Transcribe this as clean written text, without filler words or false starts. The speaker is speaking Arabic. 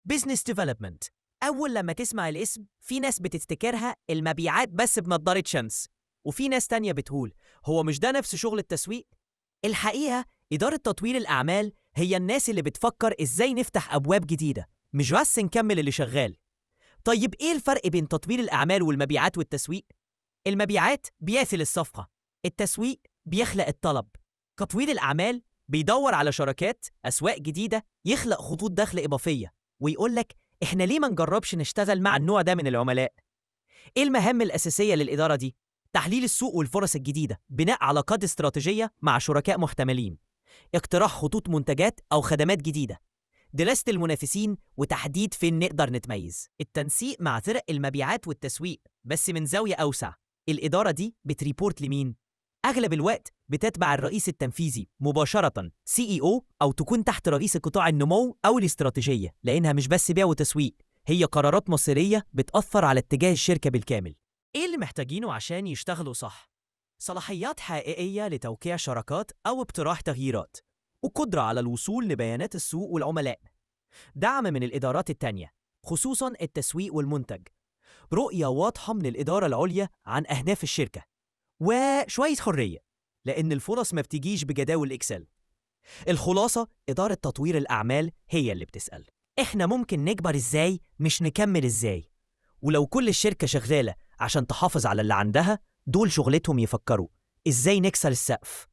بيزنس ديفلوبمنت. أول لما تسمع الاسم في ناس بتفتكرها المبيعات بس بنضارة شمس، وفي ناس تانية بتقول هو مش ده نفس شغل التسويق؟ الحقيقة إدارة تطوير الأعمال هي الناس اللي بتفكر إزاي نفتح أبواب جديدة، مش بس نكمل اللي شغال. طيب إيه الفرق بين تطوير الأعمال والمبيعات والتسويق؟ المبيعات بيقفل الصفقة، التسويق بيخلق الطلب. تطوير الأعمال بيدور على شراكات، أسواق جديدة، يخلق خطوط دخل إضافية، ويقولك إحنا ليه ما نجربش نشتغل مع النوع ده من العملاء؟ إيه المهام الأساسية للإدارة دي؟ تحليل السوق والفرص الجديدة، بناء علاقات استراتيجية مع شركاء محتملين، اقتراح خطوط منتجات أو خدمات جديدة، دراسة المنافسين وتحديد فين نقدر نتميز، التنسيق مع فرق المبيعات والتسويق بس من زاوية أوسع. الإدارة دي بتريبورت لمين؟ أغلب الوقت بتتبع الرئيس التنفيذي مباشرة CEO، أو تكون تحت رئيس قطاع النمو أو الاستراتيجية، لأنها مش بس بيع وتسويق، هي قرارات مصيرية بتأثر على اتجاه الشركة بالكامل. إيه اللي محتاجينه عشان يشتغلوا صح؟ صلاحيات حقيقية لتوقيع شراكات أو اقتراح تغييرات، وقدرة على الوصول لبيانات السوق والعملاء. دعم من الإدارات التانية، خصوصاً التسويق والمنتج. رؤية واضحة من الإدارة العليا عن أهداف الشركة، وشوية حرية، لأن الفرص ما بتجيش بجداول إكسل. الخلاصة، إدارة تطوير الأعمال هي اللي بتسأل إحنا ممكن نكبر إزاي، مش نكمل إزاي. ولو كل الشركة شغالة عشان تحافظ على اللي عندها، دول شغلتهم يفكروا إزاي نكسر السقف.